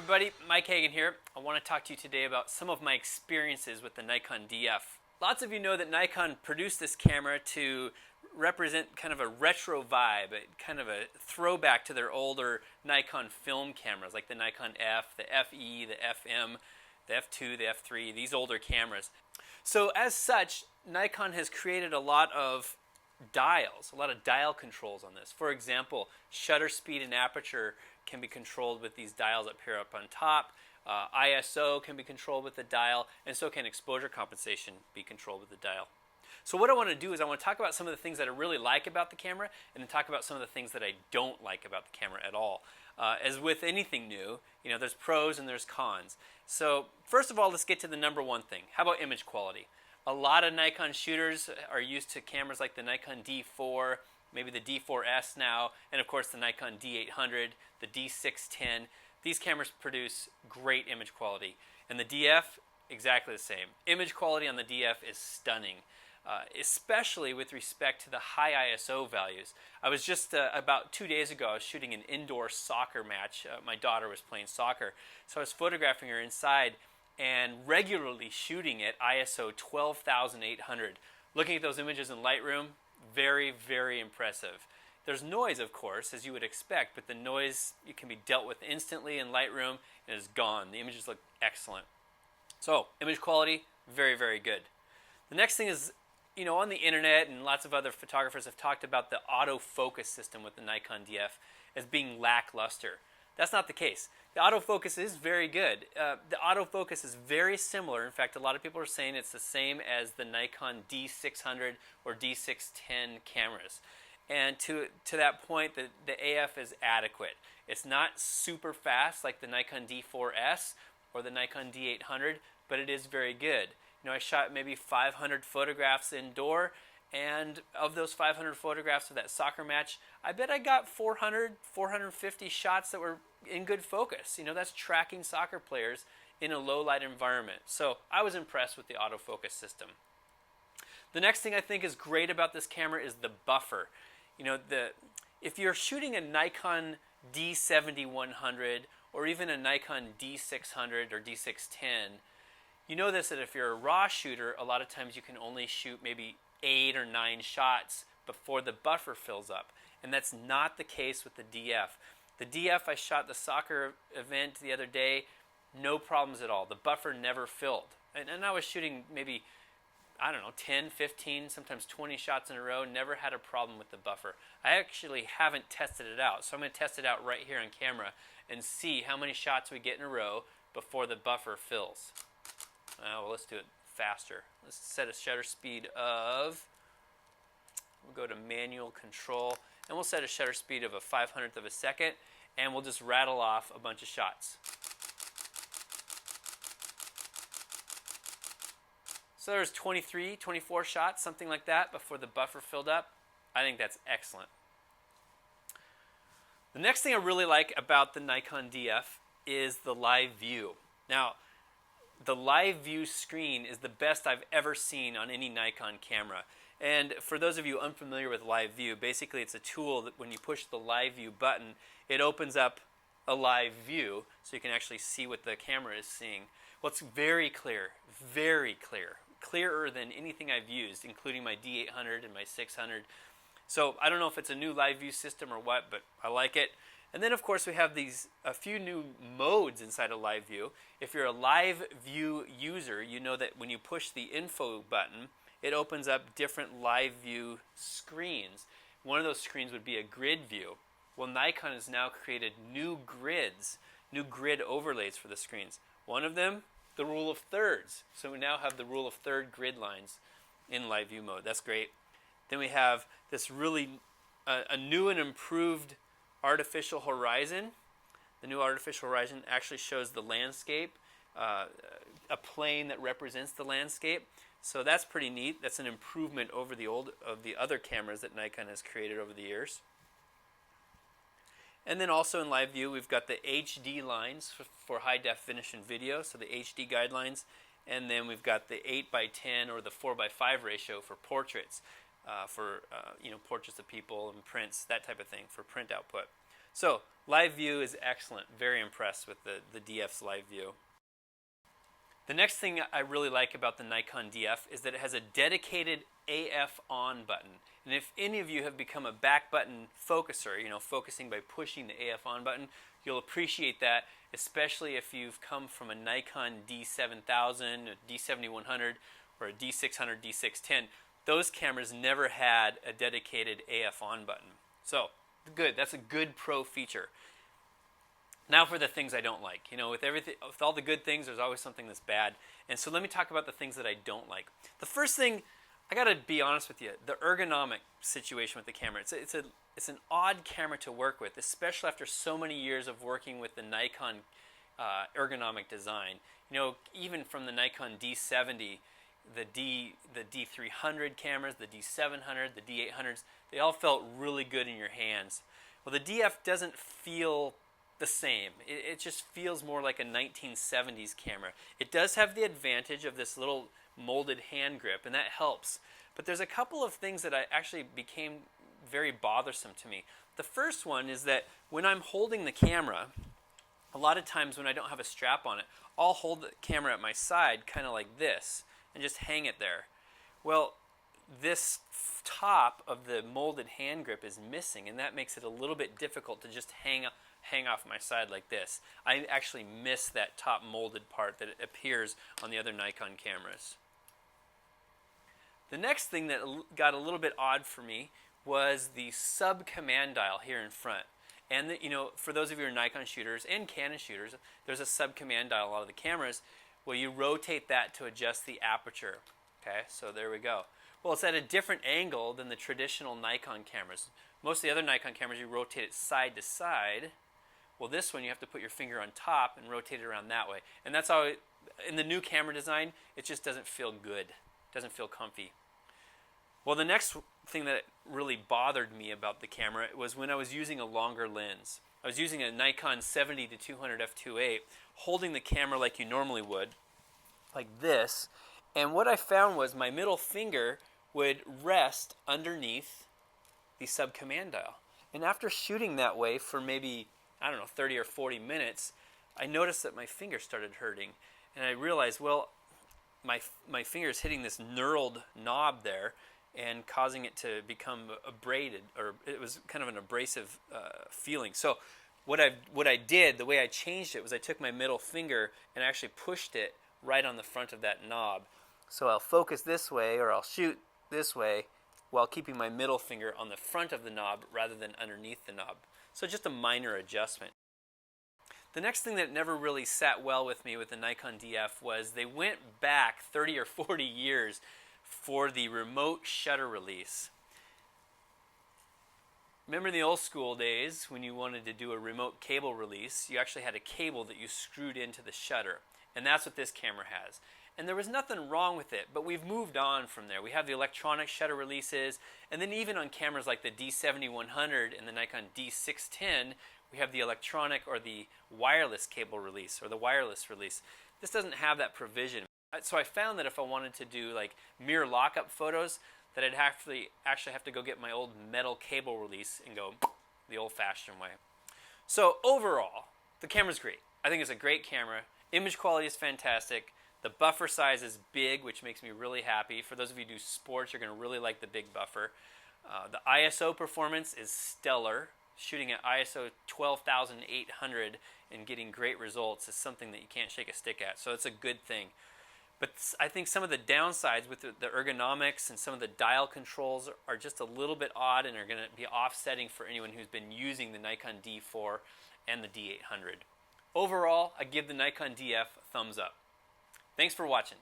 everybody, Mike Hagen here. I want to talk to you today about some of my experiences with the Nikon Df. Lots of you know that Nikon produced this camera to represent kind of a retro vibe, kind of a throwback to their older Nikon film cameras like the Nikon F, the FE, the FM, the F2, the F3, these older cameras. So as such, Nikon has created a lot of dials, a lot of dial controls on this. For example, shutter speed and aperture can be controlled with these dials up here up on top. ISO can be controlled with the dial, and so can exposure compensation be controlled with the dial. So what I want to do is I want to talk about some of the things that I really like about the camera, and then talk about some of the things that I don't like about the camera at all. As with anything new, you know, there's pros and there's cons. So first of all, let's get to the number one thing. How about image quality? A lot of Nikon shooters are used to cameras like the Nikon D4, maybe the D4S now, and of course the Nikon D800, the D610. These cameras produce great image quality. And the DF, exactly the same. Image quality on the DF is stunning, especially with respect to the high ISO values. I was just about 2 days ago, I was shooting an indoor soccer match. My daughter was playing soccer, so I was photographing her inside and regularly shooting at ISO 12,800. Looking at those images in Lightroom, very, very impressive. There's noise, of course, as you would expect, but the noise it can be dealt with instantly in Lightroom and is gone. The images look excellent. So, image quality, very, very good. The next thing is, you know, on the internet and lots of other photographers have talked about the autofocus system with the Nikon Df as being lackluster. That's not the case. The autofocus is very good. The autofocus is very similar. In fact, a lot of people are saying it's the same as the Nikon D600 or D610 cameras. And to that point, the AF is adequate. It's not super fast like the Nikon D4S or the Nikon D800, but it is very good. You know, I shot maybe 500 photographs indoor, and of those 500 photographs of that soccer match, I bet I got 400, 450 shots that were in good focus. You know, that's tracking soccer players in a low light environment. So I was impressed with the autofocus system. The next thing I think is great about this camera is the buffer. You know, if you're shooting a Nikon D7100 or even a Nikon D600 or D610, you know this, that if you're a raw shooter, a lot of times you can only shoot maybe 8 or 9 shots before the buffer fills up. And that's not the case with the DF. The DF, I shot the soccer event the other day, no problems at all. The buffer never filled. And I was shooting maybe, I don't know, 10, 15, sometimes 20 shots in a row, never had a problem with the buffer. I actually haven't tested it out, so I'm going to test it out right here on camera and see how many shots we get in a row before the buffer fills. Well, let's do it faster. Let's set a shutter speed of, we'll go to manual control, and we'll set a shutter speed of a 500th of a second, and we'll just rattle off a bunch of shots. So there's 23, 24 shots, something like that, before the buffer filled up. I think that's excellent. The next thing I really like about the Nikon Df is the live view. Now, the live view screen is the best I've ever seen on any Nikon camera. And for those of you unfamiliar with live view, basically it's a tool that when you push the live view button, it opens up a live view so you can actually see what the camera is seeing. Well, it's very clear, very clear. Clearer than anything I've used, including my D800 and my 600. So I don't know if it's a new live view system or what, but I like it. And then of course we have a few new modes inside of live view. If you're a live view user, you know that when you push the info button, it opens up different live view screens. One of those screens would be a grid view. Well, Nikon has now created new grids, new grid overlays for the screens. One of them, the rule of thirds. So we now have the rule of third grid lines in live view mode. That's great. Then we have this really a new and improved artificial horizon. The new artificial horizon actually shows the landscape, a plane that represents the landscape. So that's pretty neat. That's an improvement over the other cameras that Nikon has created over the years. And then also in live view, we've got the HD lines for high definition video, so the HD guidelines. And then we've got the 8:10 or the 4:5 ratio for portraits, portraits of people and prints, that type of thing for print output. So live view is excellent. Very impressed with the DF's live view. The next thing I really like about the Nikon DF is that it has a dedicated AF on button. And if any of you have become a back button focuser, focusing by pushing the AF on button, you'll appreciate that, especially if you've come from a Nikon D7000, a D7100, or a D600, D610. Those cameras never had a dedicated AF on button. So, good. That's a good pro feature. Now for the things I don't like. With all the good things, there's always something that's bad. And so let me talk about the things that I don't like. The first thing, I gotta be honest with you, the ergonomic situation with the camera. It's an odd camera to work with, especially after so many years of working with the Nikon ergonomic design. Even from the Nikon D70, the D300 cameras, the D700, the D800s, they all felt really good in your hands. Well, the DF doesn't feel the same. It just feels more like a 1970s camera. It does have the advantage of this little molded hand grip, and that helps. But there's a couple of things that actually became very bothersome to me. The first one is that when I'm holding the camera, a lot of times when I don't have a strap on it, I'll hold the camera at my side kind of like this and just hang it there. Well, this top of the molded hand grip is missing, and that makes it a little bit difficult to just hang off my side like this. I actually miss that top molded part that appears on the other Nikon cameras. The next thing that got a little bit odd for me was the sub command dial here in front. And for those of you who are Nikon shooters and Canon shooters, there's a sub command dial on a lot of the cameras. Well, you rotate that to adjust the aperture. Okay, so there we go. Well, it's at a different angle than the traditional Nikon cameras. Most of the other Nikon cameras, you rotate it side to side. Well, this one you have to put your finger on top and rotate it around that way. And that's how, in the new camera design, it just doesn't feel good. It doesn't feel comfy. Well, the next thing that really bothered me about the camera was when I was using a longer lens. I was using a Nikon 70 to 200 f2.8, holding the camera like you normally would, like this. And what I found was my middle finger would rest underneath the sub command dial. And after shooting that way for maybe, 30 or 40 minutes, I noticed that my finger started hurting. And I realized, well, my finger is hitting this knurled knob there and causing it to become abraded, or it was kind of an abrasive feeling. So what I did, the way I changed it, was I took my middle finger and actually pushed it right on the front of that knob. So I'll focus this way, or I'll shoot this way, while keeping my middle finger on the front of the knob rather than underneath the knob. So just a minor adjustment. The next thing that never really sat well with me with the Nikon DF was they went back 30 or 40 years for the remote shutter release. Remember in the old school days when you wanted to do a remote cable release, you actually had a cable that you screwed into the shutter. And that's what this camera has. And there was nothing wrong with it, but we've moved on from there. We have the electronic shutter releases, and then even on cameras like the D7100 and the Nikon D610, we have the electronic or the wireless cable release or the wireless release. This doesn't have that provision. So I found that if I wanted to do like mirror lockup photos, that I'd actually have to go get my old metal cable release and go the old-fashioned way. So overall, the camera's great. I think it's a great camera. Image quality is fantastic. The buffer size is big, which makes me really happy. For those of you who do sports, you're going to really like the big buffer. The ISO performance is stellar. Shooting at ISO 12,800 and getting great results is something that you can't shake a stick at. So it's a good thing. But I think some of the downsides with the ergonomics and some of the dial controls are just a little bit odd and are going to be offsetting for anyone who's been using the Nikon D4 and the D800. Overall, I give the Nikon DF a thumbs up. Thanks for watching.